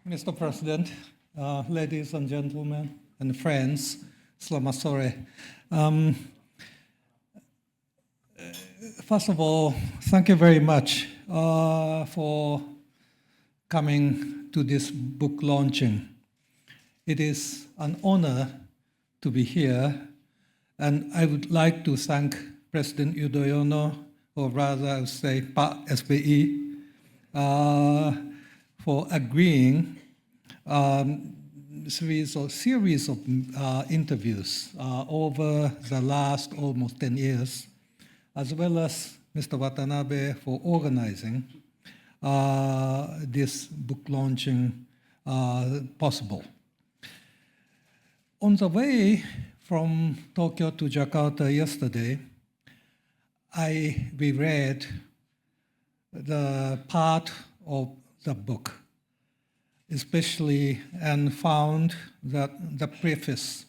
Mr. President, ladies and gentlemen, and friends, selamat sore. First of all, thank you very much for coming to this book launching. It is an honor to be here, and I would like to thank President Yudhoyono, or rather I would say Pak SBI, for agreeing series of interviews over the last almost 10 years, as well as Mr. Watanabe for organizing this book launching possible. On the way from Tokyo to Jakarta yesterday, I reread the part of the book, especially, and found that the preface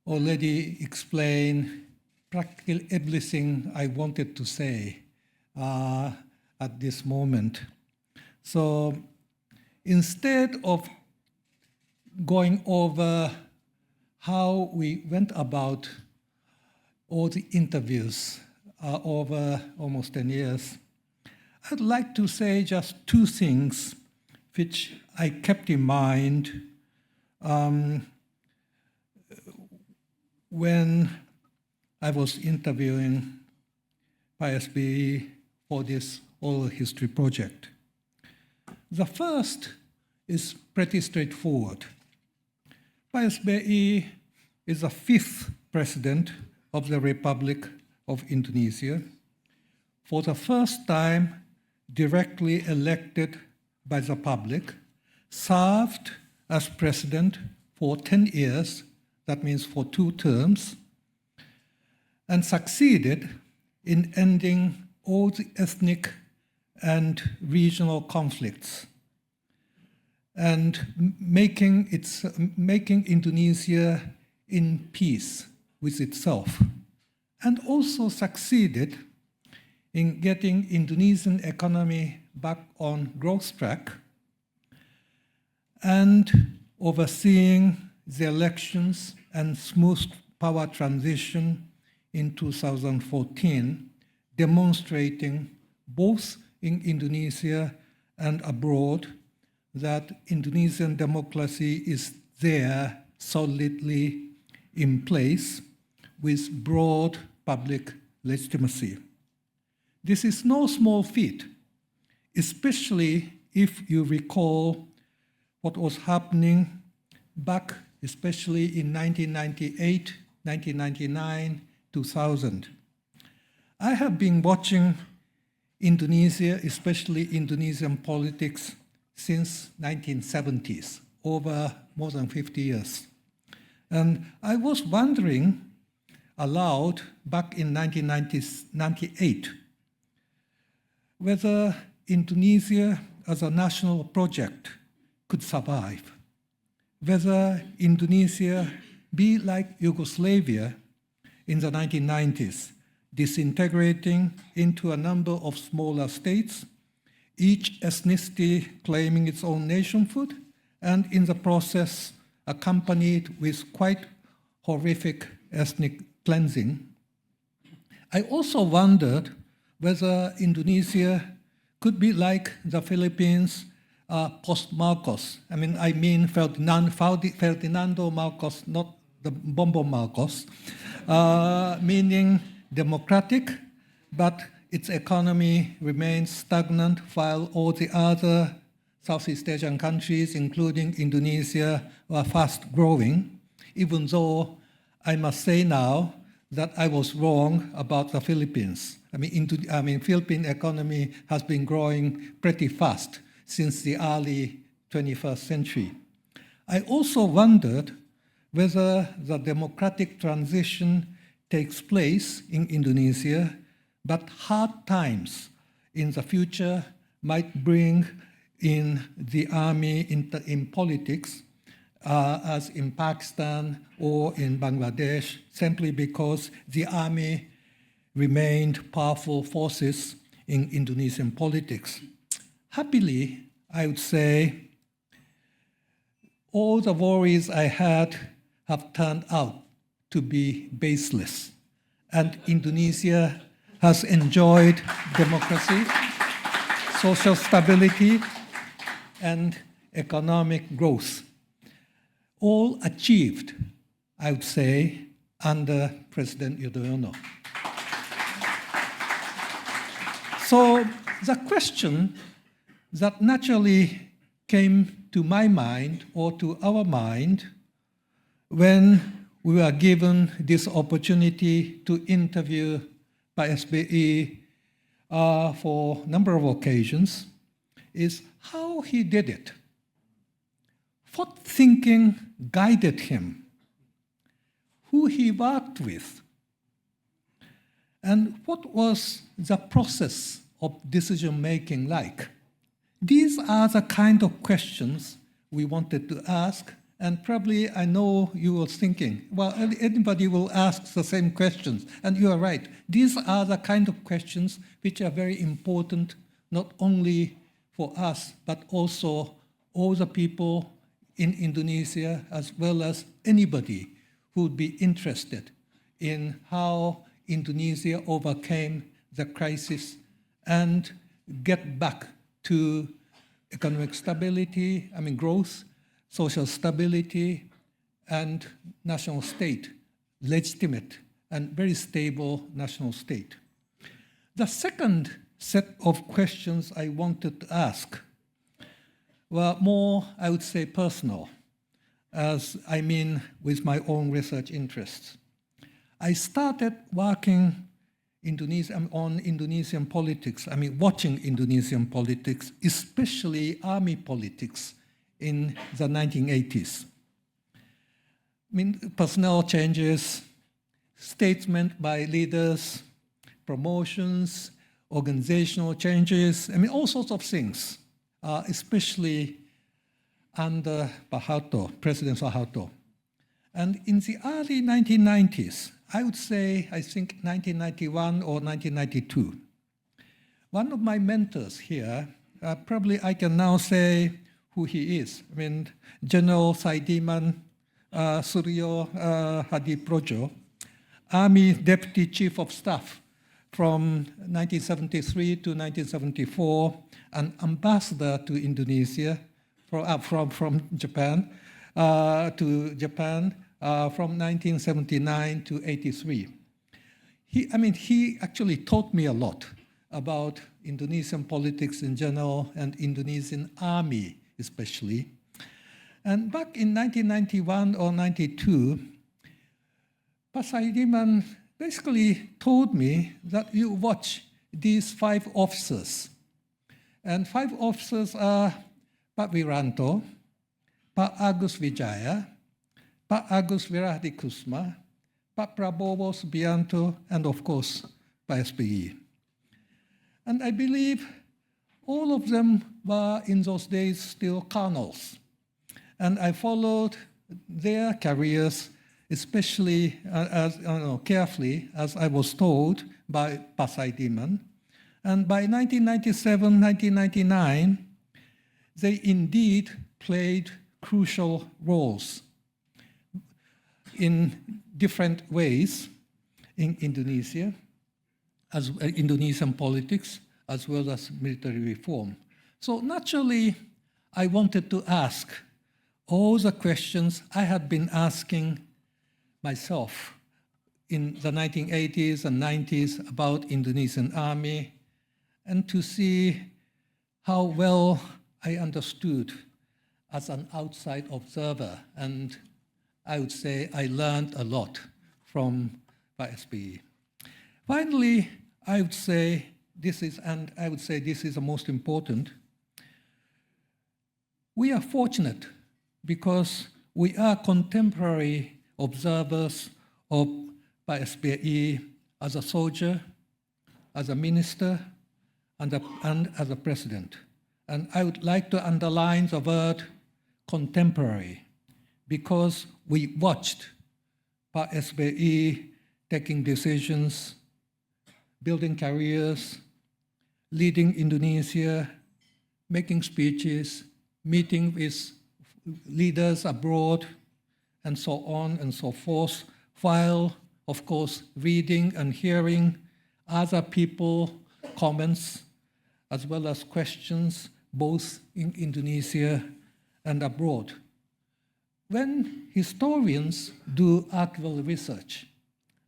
already explained practically everything I wanted to say at this moment. So instead of going over how we went about all the interviews over almost 10 years, I'd like to say just two things which I kept in mind when I was interviewing PSB for this oral history project. The first is pretty straightforward. PSBI is the 5th president of the Republic of Indonesia, for the first time directly elected by the public, served as president for 10 years, that means for 2 terms, and succeeded in ending all the ethnic and regional conflicts and making Indonesia in peace with itself, and also succeeded in getting Indonesian economy back on growth track and overseeing the elections and smooth power transition in 2014, demonstrating both in Indonesia and abroad that Indonesian democracy is there solidly in place with broad public legitimacy. This is no small feat, especially if you recall what was happening back, especially in 1998, 1999, 2000. I have been watching Indonesia, especially Indonesian politics, since 1970s, over more than 50 years. And I was wondering aloud back in 1998 whether Indonesia as a national project could survive, whether Indonesia be like Yugoslavia in the 1990s, disintegrating into a number of smaller states, each ethnicity claiming its own nationhood, and in the process accompanied with quite horrific ethnic cleansing. I also wondered whether Indonesia could be like the Philippines post-Marcos. I mean Ferdinando Marcos, not the Bombo Marcos, meaning democratic, but its economy remains stagnant while all the other Southeast Asian countries, including Indonesia, were fast growing, even though I must say now that I was wrong about the Philippines. Philippine economy has been growing pretty fast since the early 21st century. I also wondered whether the democratic transition takes place in Indonesia, but hard times in the future might bring in the army in politics, as in Pakistan or in Bangladesh, simply because the army remained powerful forces in Indonesian politics. Happily, I would say all the worries I had have turned out to be baseless. And Indonesia has enjoyed democracy, social stability, and economic growth, all achieved, I would say, under President Yudhoyono. So the question that naturally came to my mind or to our mind when we were given this opportunity to interview by SBE for a number of occasions is how he did it. What thinking guided him? Who he worked with? And what was the process of decision-making like? These are the kind of questions we wanted to ask, and probably I know you were thinking, well, anybody will ask the same questions, and you are right. These are the kind of questions which are very important, not only for us, but also all the people in Indonesia, as well as anybody who would be interested in how Indonesia overcame the crisis and get back to economic stability, growth, social stability, and national state, legitimate and very stable national state. The second set of questions I wanted to ask were more, I would say, personal, as I mean with my own research interests. I started working on Indonesian politics, watching Indonesian politics, especially army politics in the 1980s. Personnel changes, statements by leaders, promotions, organizational changes, all sorts of things, especially under President Suharto. And in the early 1990s, I would say, I think 1991 or 1992, one of my mentors here, probably I can now say who he is. General Saidiman Suryo Hadiprojo, Army Deputy Chief of Staff from 1973 to 1974, an ambassador to Indonesia from Japan to Japan from 1979 to 83. He actually taught me a lot about Indonesian politics in general and Indonesian army especially. And back in 1991 or 92, Pak Saidiman basically told me that you watch these 5 officers. And 5 officers are Pak Wiranto, Pak Agus Wijaya, Pak Agus Wirahadikusuma, Pak Prabowo Subianto, and of course, Pak SBY. And I believe all of them were in those days still colonels. And I followed their careers, especially carefully, as I was told by Pak Saidiman. And by 1997, 1999, they indeed played crucial roles in different ways in Indonesia, as Indonesian politics, as well as military reform. So naturally, I wanted to ask all the questions I had been asking myself in the 1980s and 90s about Indonesian army, and to see how well I understood as an outside observer. And I would say I learned a lot from SBE. Finally, I would say this is the most important. We are fortunate because we are contemporary observers of SBE as a soldier, as a minister, and as a president. And I would like to underline the word contemporary, because we watched Pak SBY taking decisions, building careers, leading Indonesia, making speeches, meeting with leaders abroad, and so on and so forth, while, of course, reading and hearing other people's comments as well as questions, both in Indonesia and abroad. When historians do archival research,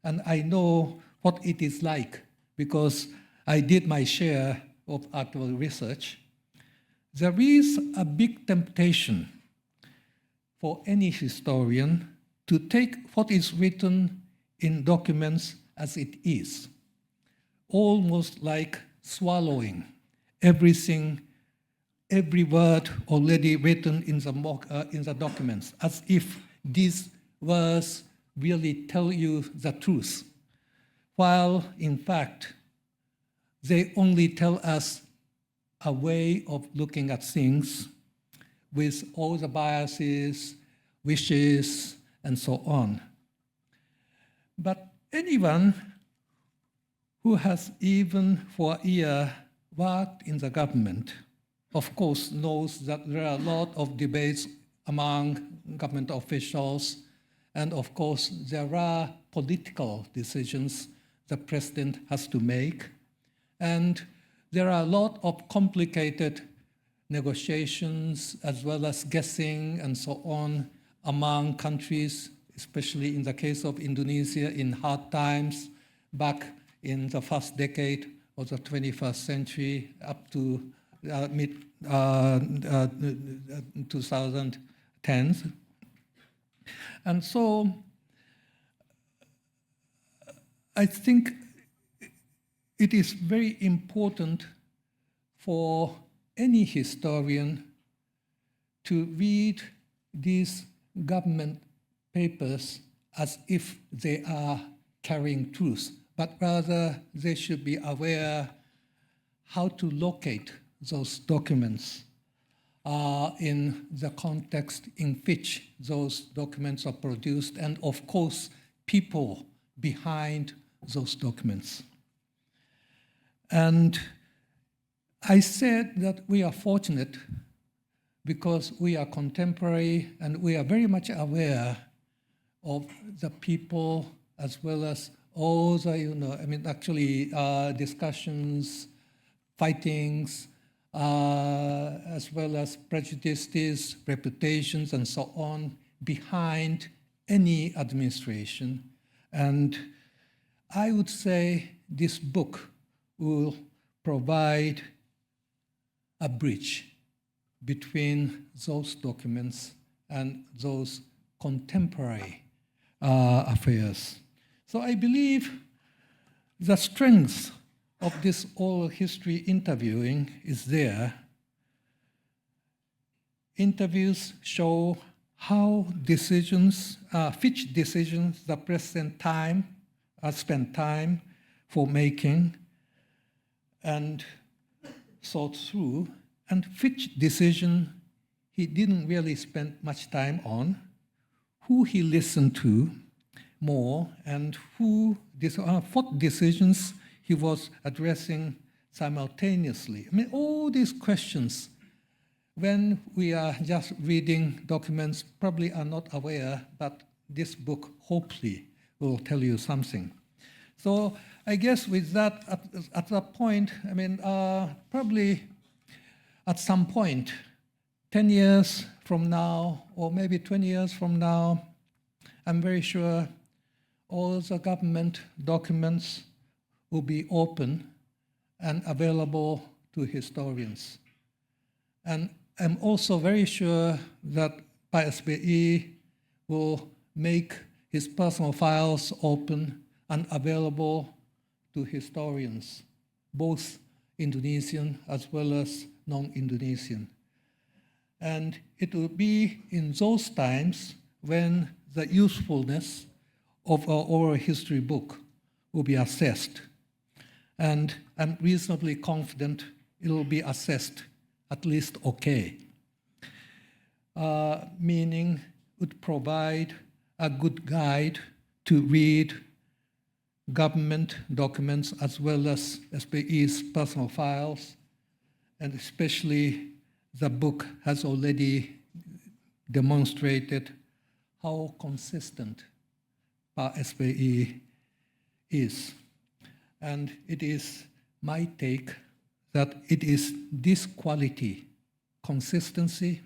and I know what it is like because I did my share of archival research, there is a big temptation for any historian to take what is written in documents as it is, almost like swallowing everything, every word already written in the documents, as if these words really tell you the truth, while in fact they only tell us a way of looking at things with all the biases, wishes, and so on. But anyone who has even for a year worked in the government, of course, knows that there are a lot of debates among government officials, and of course, there are political decisions the president has to make, and there are a lot of complicated negotiations as well as guessing and so on among countries, especially in the case of Indonesia in hard times back in the first decade of the 21st century up to mid-2010s. And so I think it is very important for any historian to read these government papers as if they are carrying truth, but rather they should be aware how to locate those documents in the context in which those documents are produced, and of course, people behind those documents. And I said that we are fortunate because we are contemporary and we are very much aware of the people as well as all the, discussions, fightings, as well as prejudices, reputations, and so on behind any administration. And I would say this book will provide a bridge between those documents and those contemporary affairs. So I believe the strength of this oral history interviewing is there. Interviews show how decisions, which decisions the president spent time for making and thought through, and which decision he didn't really spend much time on, who he listened to more, and what decisions he was addressing simultaneously. I mean, all these questions, when we are just reading documents, probably are not aware, but this book hopefully will tell you something. So I guess with that, at that point, I mean, probably at some point, 10 years from now, or maybe 20 years from now, I'm very sure all the government documents will be open and available to historians. And I'm also very sure that PSBI will make his personal files open and available to historians, both Indonesian as well as non-Indonesian. And it will be in those times when the usefulness of our oral history book will be assessed. And I'm reasonably confident it will be assessed at least okay, meaning would provide a good guide to read government documents as well as SBE's personal files, and especially the book has already demonstrated how consistent SPE is. And it is my take that it is this quality, consistency,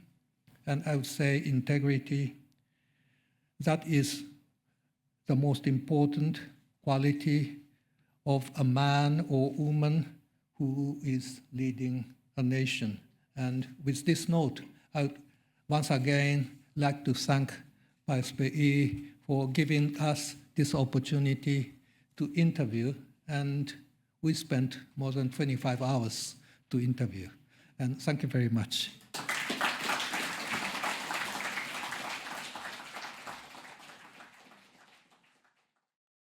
and I would say integrity, that is the most important quality of a man or woman who is leading a nation. And with this note, I would once again like to thank SPE for giving us this opportunity to interview, and we spent more than 25 hours to interview. And thank you very much.